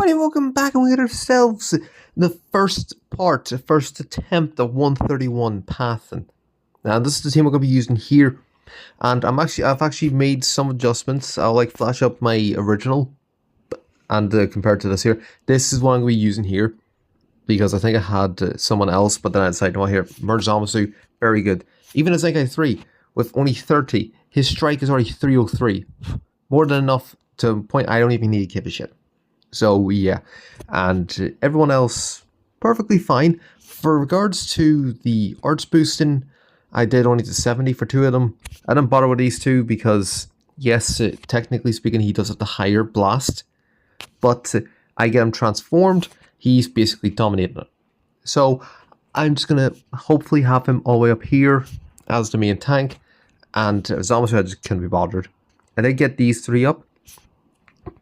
everybody, welcome back, and we got ourselves the first attempt at 131 Pathin. Now this is the team we're going to be using here, and I've actually made some adjustments. I'll flash up my original, and compared to this here, this is what I'm going to be using here, because I think I had someone else, but then I decided, well, here, merge Zamasu, very good. Even a Zenkai 3 with only 30, his strike is already 303, more than enough to a point I don't even need to give a shit. So yeah, and everyone else perfectly fine. For regards to the arts boosting, I did only to 70 for two of them. I didn't bother with these two because, yes, technically speaking, he does have the higher blast, but I get him transformed, he's basically dominating it. So I'm just going to hopefully have him all the way up here as the main tank, and Zamasu I just couldn't be bothered. I did get these three up,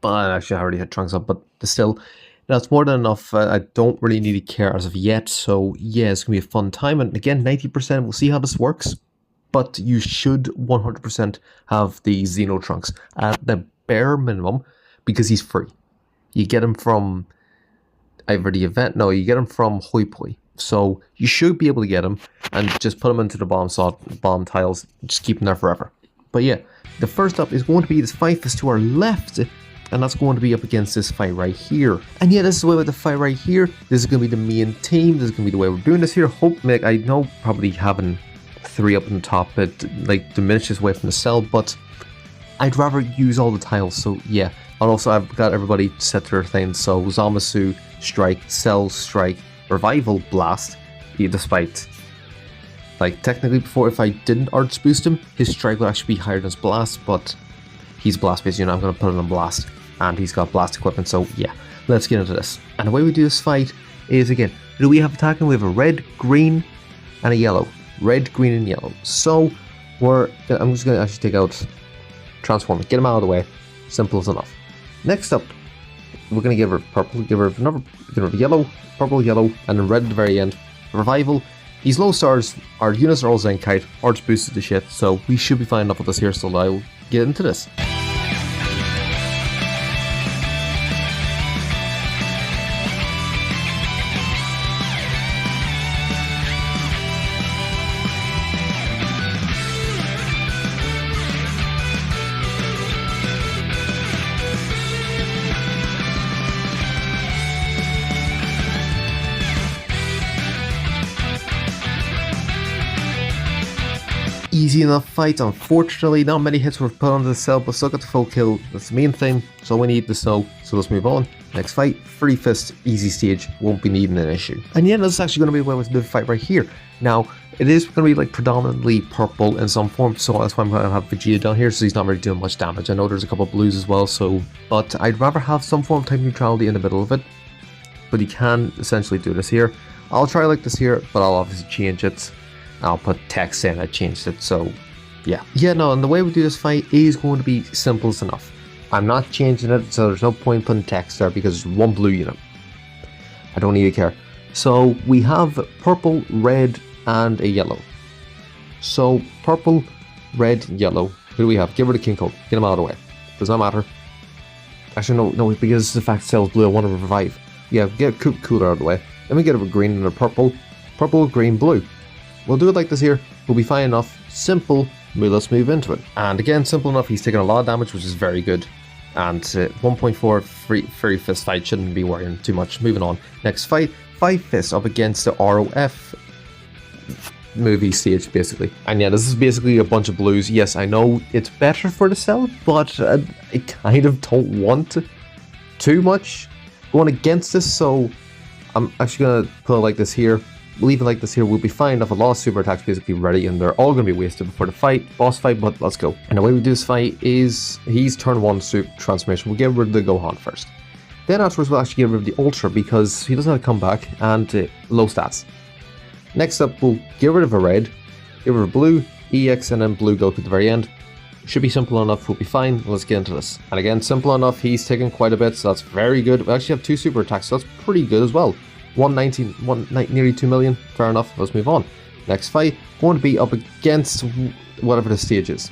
but actually I already had Trunks up, but still, that's more than enough. I don't really need to care as of yet, so yeah, it's going to be a fun time. And again, 90%, we'll see how this works, but you should 100% have the Xeno Trunks at the bare minimum, because he's free. You get him from either the event, no, you get him from Hoi Poi, so you should be able to get him, and just put him into the bomb tiles, just keep him there forever. But yeah, the first up is going to be this fight fist to our left, and that's going to be up against this fight right here. And yeah, this is the way with the fight right here. This is going to be the main team. This is going to be the way we're doing this here. I know probably having three up in the top, it diminishes away from the cell, but I'd rather use all the tiles, so yeah. And also I've got everybody set to their things, so Zamasu, strike, cell, strike, revival, blast, despite, technically before, if I didn't arts boost him, his strike would actually be higher than his blast, but he's blast based, I'm going to put it on blast, and he's got blast equipment, so yeah, let's get into this. And the way we do this fight is, again, do we have attacking? We have a red, green, and a yellow. Red, green, and yellow. So, I'm just going to actually take out transform, get him out of the way, simple as enough. Next up, we're going to give her purple, give her yellow, purple, yellow, and then red at the very end. Revival. These low stars, our units are all Zenkai, arts boosted to shit, so we should be fine enough with this here, so I'll get into this. Easy enough fight. Unfortunately, not many hits were put onto the cell, but still got the full kill. That's the main thing. So we need the snow. So let's move on. Next fight, free fist, easy stage. Won't be needing an issue. And yeah, this is actually going to be the way with the fight right here. Now, it is going to be predominantly purple in some form, so that's why I'm going to have Vegeta down here, so he's not really doing much damage. I know there's a couple of blues as well, but I'd rather have some form of type neutrality in the middle of it. But you can essentially do this here. I'll try this here, but I'll obviously change it. I'll put text in, I changed it, so yeah. Yeah, no, and the way we do this fight is going to be simple as enough. I'm not changing it, so there's no point putting text there because there's one blue unit. I don't need to care. So we have purple, red, and a yellow. So purple, red, yellow. Who do we have? Get rid of King Cold. Get him out of the way. Does not matter. Actually, no, because the fact cell's blue, I want to revive. Yeah, get Cooler out of the way. Then we get a green and a purple. Purple, green, blue. We'll do it like this here, we'll be fine enough, simple, let's move into it. And again, simple enough, he's taking a lot of damage, which is very good. And 1.4 free fist fight, shouldn't be worrying too much. Moving on, next fight, 5 fists up against the ROF movie stage, basically. And yeah, this is basically a bunch of blues. Yes, I know it's better for the cell, but I kind of don't want too much going against this, so I'm actually going to put it like this here. We'll leave it like this here, we'll be fine enough. A lot of super attacks basically ready, and they're all going to be wasted before the boss fight, but let's go. And the way we do this fight is, he's turn 1 super transformation, we'll get rid of the Gohan first. Then afterwards we'll actually get rid of the Ultra, because he doesn't have a comeback, and low stats. Next up, we'll get rid of a red, get rid of blue, EX, and then blue Goku at the very end. Should be simple enough, we'll be fine, let's get into this. And again, simple enough, he's taking quite a bit, so that's very good. We actually have 2 super attacks, so that's pretty good as well. 190, nearly 2 million, fair enough, let's move on. Next fight, going to be up against whatever the stage is.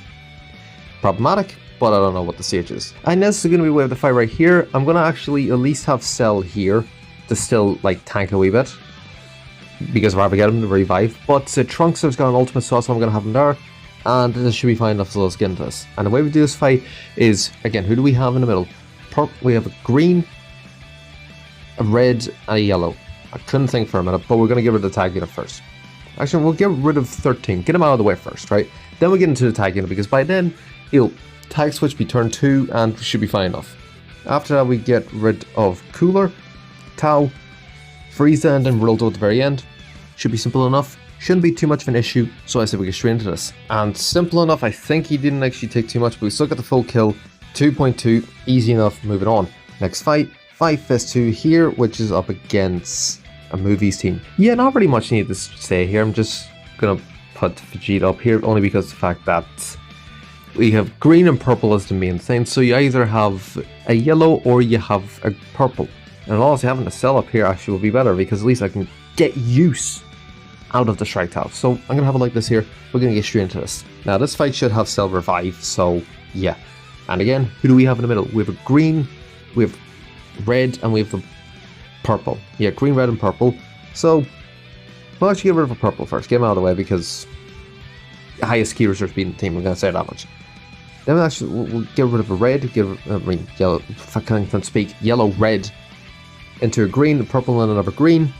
Problematic, but I don't know what the CH is. And this is going to be way of the fight right here. I'm going to actually at least have Cell here to still like tank a wee bit, because if I ever get him to revive. But Trunks has got an ultimate sauce, so I'm going to have him there. And this should be fine enough, so let's get into this. And the way we do this fight is, again, who do we have in the middle? We have a green, a red, and a yellow. I couldn't think for a minute, but we're going to get rid of the tag unit first. Actually, we'll get rid of 13. Get him out of the way first, right? Then we'll get into the tag unit, because by then, he'll tag switch be turn 2, and should be fine enough. After that, we get rid of Cooler, Tau, Frieza, and then Ronaldo at the very end. Should be simple enough. Shouldn't be too much of an issue, so I said we get straight into this. And simple enough, I think he didn't actually take too much, but we still got the full kill. 2.2, easy enough, moving on. Next fight, 5 Fist 2 here, which is up against a movies team. Yeah, not really much needed to stay here. I'm just gonna put Vegeta up here, only because of the fact that we have green and purple as the main thing, so you either have a yellow or you have a purple. And honestly, having a Cell up here actually will be better, because at least I can get use out of the Strike Tau. So I'm going to have it like this here. We're going to get straight into this. Now this fight should have Cell revive, so yeah. And again, who do we have in the middle? We have a green, we have red, and we have the purple. Yeah, green, red, and purple. So we'll actually get rid of a purple first. Get him out of the way, because the highest key reserve speed in the team, we're going to say that much. Then we'll get rid of a red, yellow, if I can't speak, yellow, red, into a green, a purple, and another green.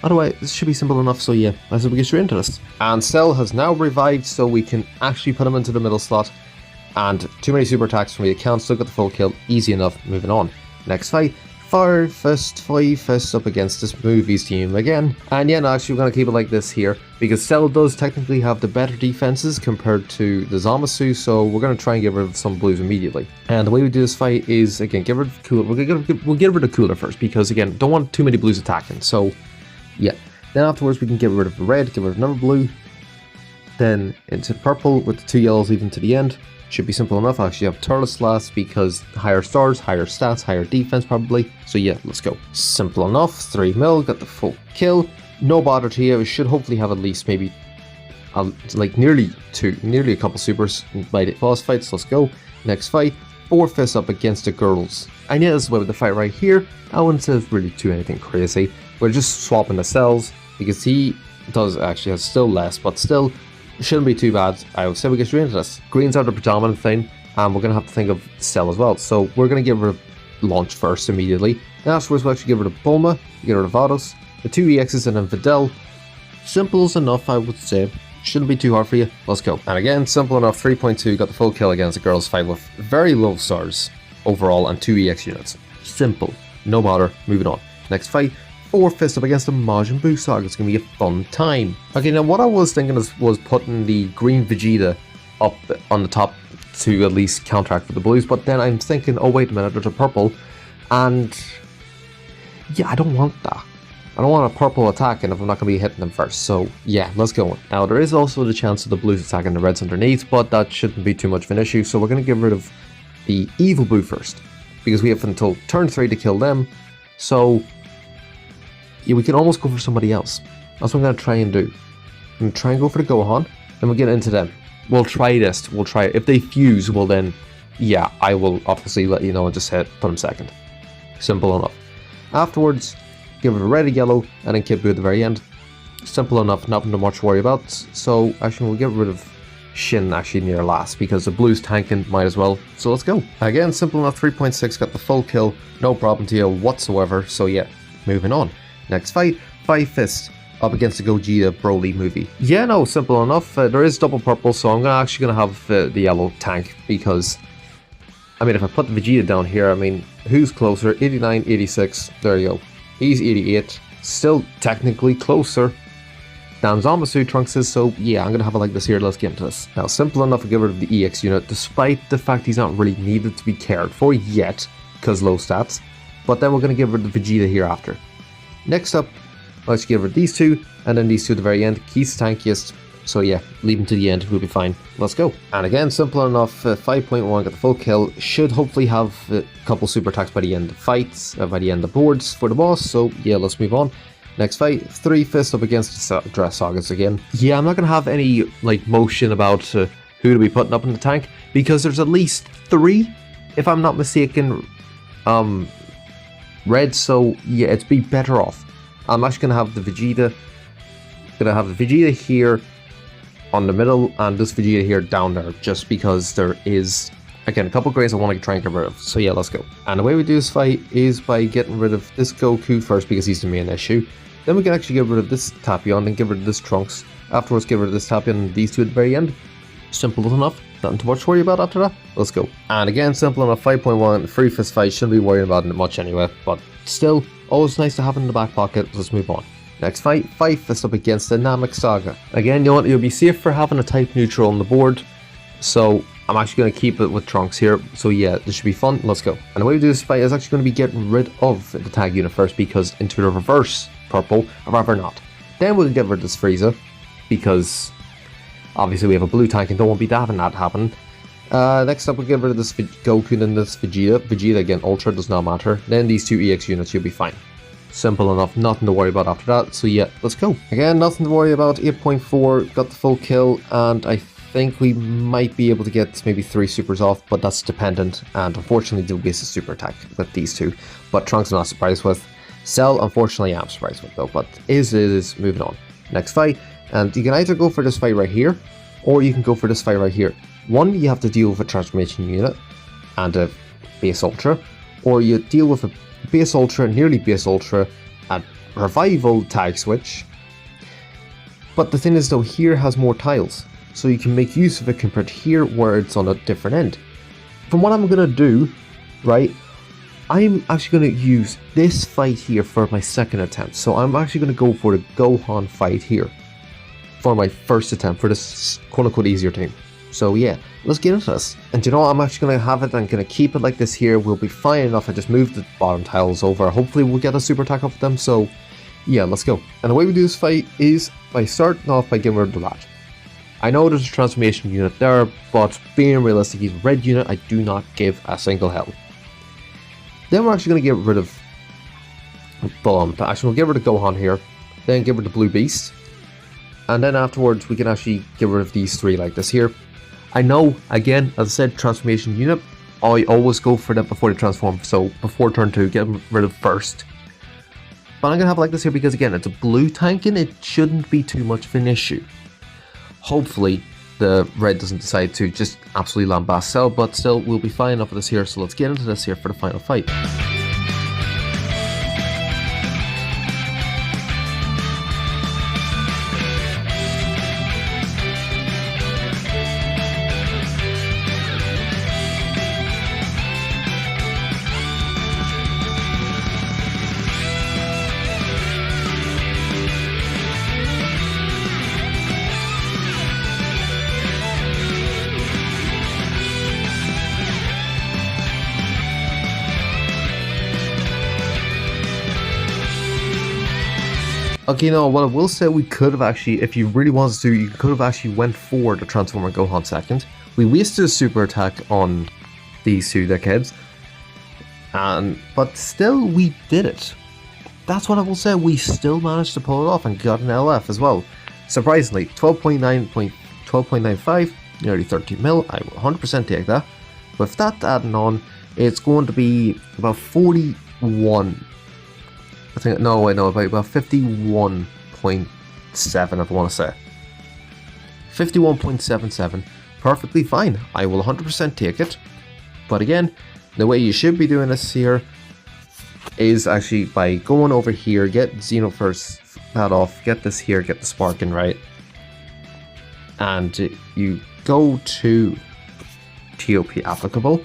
Otherwise, this should be simple enough, so yeah, I said we get straight into this. And Cell has now revived, so we can actually put him into the middle slot. And too many super attacks from the account, still got the full kill, easy enough, moving on. Next fight, 5 Fists up against this movies team again. And yeah, no, actually we're going to keep it like this here, because Cell does technically have the better defenses compared to the Zamasu, so we're going to try and get rid of some blues immediately. And the way we do this fight is, again, get rid of Cooler. We'll get rid of Cooler first, because again, don't want too many blues attacking, so yeah. Then afterwards we can get rid of the red, get rid of another blue, then into purple with the 2 yellows even to the end. Should be simple enough. I actually have Turles last because higher stars, higher stats, higher defense probably. So yeah, let's go. Simple enough. 3 mil, got the full kill. No bother to you. We should hopefully have at least maybe like nearly a couple supers by the boss fights. Let's go. Next fight, 4 Fists up against the girls. And yeah, this is with the fight right here. I wouldn't say it's really too anything crazy. We're just swapping the cells, because he does actually have still less, but still shouldn't be too bad. I would say we get straight into this. Greens are the predominant thing, and we're going to have to think of Cell as well. So we're going to get rid of Launch first immediately. And afterwards we'll actually get rid of Bulma, get rid of Vados, the 2 EXs, and then Videl. Simple enough, I would say. Shouldn't be too hard for you. Let's go. And again, simple enough, 3.2, got the full kill against the girls fight with very low stars overall and 2 EX units. Simple. No bother. Moving on. Next fight, 4 Fists up against the Majin Buu Saga. It's going to be a fun time. Okay, now what I was thinking was putting the green Vegeta up on the top to at least counteract with the blues, but then I'm thinking, oh wait a minute, there's a purple, and yeah, I don't want that. I don't want a purple attacking if I'm not going to be hitting them first, so yeah, let's go. Now there is also the chance of the blues attacking the reds underneath, but that shouldn't be too much of an issue, so we're going to get rid of the evil Buu first, because we have until turn 3 to kill them, so yeah, we can almost go for somebody else. That's what I'm going to try and do. I'm going to try and go for the Gohan, then we'll get into them. We'll try this, we'll try it. If they fuse, well then, yeah, I will obviously let you know and just put them second. Simple enough. Afterwards, give it a red and yellow, and then Kid Buu at the very end. Simple enough, nothing to much worry about. So, actually, we'll get rid of Shin actually near last, because the blue's tanking, might as well. So let's go. Again, simple enough, 3.6, got the full kill, no problem to you whatsoever. So yeah, moving on. Next fight, 5 Fists up against the Gogeta Broly movie. Yeah, no, simple enough. There is double purple, so I'm actually going to have the yellow tank, because, I mean, if I put the Vegeta down here, I mean, who's closer? 89, 86, there you go. He's 88, still technically closer than Zamasu Trunks is, so yeah, I'm going to have it like this here. Let's get into this. Now, simple enough to get rid of the EX unit, despite the fact he's not really needed to be cared for yet, because low stats, but then we're going to get rid of the Vegeta here after. Next up, let's get rid of these two, and then these two at the very end. He's tankiest, so yeah, leave him to the end, we'll be fine. Let's go. And again, simple enough, 5.1, got the full kill. Should hopefully have a couple super attacks by the end of fights, by the end of boards for the boss, so yeah, let's move on. Next fight, 3 Fists up against the Dress Sagas again. Yeah, I'm not going to have any like motion about who who to be putting up in the tank, because there's at least 3, if I'm not mistaken, red, so yeah, it's be better off. I'm actually gonna have the Vegeta, here on the middle, and this Vegeta here down there, just because there is, again, a couple grades I want to try and get rid of. So yeah, let's go. And the way we do this fight is by getting rid of this Goku first, because he's the main issue. Then we can actually get rid of this Tapion, then get rid of this Trunks. Afterwards, get rid of this Tapion and these two at the very end. Simple enough. Nothing too much to worry about after that. Let's go. And again, simple enough. 5.1, free fist fight. Shouldn't be worrying about it much anyway. But still, always nice to have it in the back pocket. Let's move on. Next fight, Fight Fist up against the Namek Saga. Again, you know what? You'll be safe for having a type neutral on the board. So I'm actually going to keep it with Trunks here. So yeah, this should be fun. Let's go. And the way we do this fight is actually going to be getting rid of the tag unit first, because into the reverse purple, or rather not. Then we'll get rid of this Frieza, because obviously we have a blue tank and don't want to be having that happen. Next up, we'll get rid of this Goku and this Vegeta. Vegeta, again, Ultra does not matter. Then these 2 EX units, you'll be fine. Simple enough, nothing to worry about after that. So yeah, let's go. Again, nothing to worry about. 8.4, got the full kill, and I think we might be able to get maybe 3 supers off, but that's dependent. And unfortunately, there will be a super attack with these 2. But Trunks I'm not surprised with. Cell, unfortunately, I'm surprised with though, but is moving on. Next fight, and you can either go for this fight right here, or you can go for this fight right here. One, you have to deal with a transformation unit and a base Ultra, or you deal with a base Ultra, nearly base Ultra, a revival tag switch. But the thing is though, here has more tiles, so you can make use of it compared to here where it's on a different end. From what I'm gonna do, right, I'm actually going to use this fight here for my second attempt. So I'm actually going to go for the Gohan fight here for my first attempt for this quote-unquote easier team. So yeah, let's get into this. And you know what, I'm actually going to have it, I'm going to keep it like this here. We'll be fine enough. I just move the bottom tiles over. Hopefully we'll get a super attack off of them. So yeah, let's go. And the way we do this fight is by starting off by getting rid of the lad. I know there's a transformation unit there, but being realistic, he's a red unit. I do not give a single hell. Then we're actually going to get rid of we'll get rid of Gohan here, then get rid of Blue Beast, and then afterwards we can actually get rid of these 3 like this here. I know, again, as I said, transformation unit, I always go for them before they transform, so before turn 2, get rid of first. But I'm going to have it like this here because, again, it's a blue tank and it shouldn't be too much of an issue. Hopefully the red doesn't decide to just absolutely lambast Cell, but still, we'll be fine enough of this here, so let's get into this here for the final fight. Okay, no, what I will say, we could have actually, if you really wanted to, you could have actually went for the Transformer Gohan second. We wasted a super attack on these 2 dickheads, but still we did it. That's what I will say, we still managed to pull it off and got an LF as well. Surprisingly, 12.95, nearly 13 mil, I will 100% take that. With that adding on, it's going to be about 41. I think, no, I know, about 51.7, if I want to say. 51.77, perfectly fine. I will 100% take it. But again, the way you should be doing this here is actually by going over here, get Xeno first, that off, get this here, get the sparking right. And you go to TOP applicable,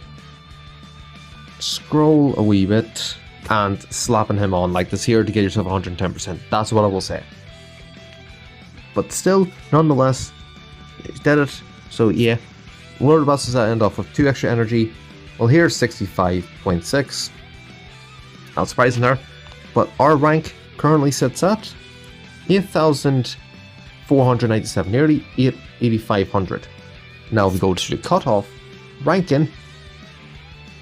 scroll a wee bit, and slapping him on like this here to get yourself 110%. That's what I will say. But still, nonetheless, did it. So yeah, one of the bosses that end off with 2 extra energy. Well, here's 65.6. Not surprising there. But our rank currently sits at 8,497, nearly 8,500. Now we go to the cutoff ranking.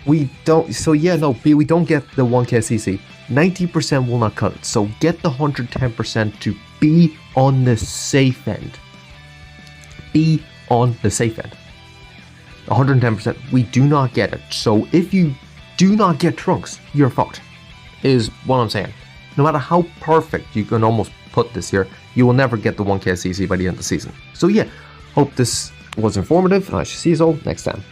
We don't, so yeah, no, we don't get the 1k CC. 90% will not cut it, so get the 110% to be on the safe end. Be on the safe end. 110%, we do not get it. So if you do not get Trunks, you're fucked, is what I'm saying. No matter how perfect you can almost put this here, you will never get the 1k CC by the end of the season. So yeah, hope this was informative, and I shall see you all next time.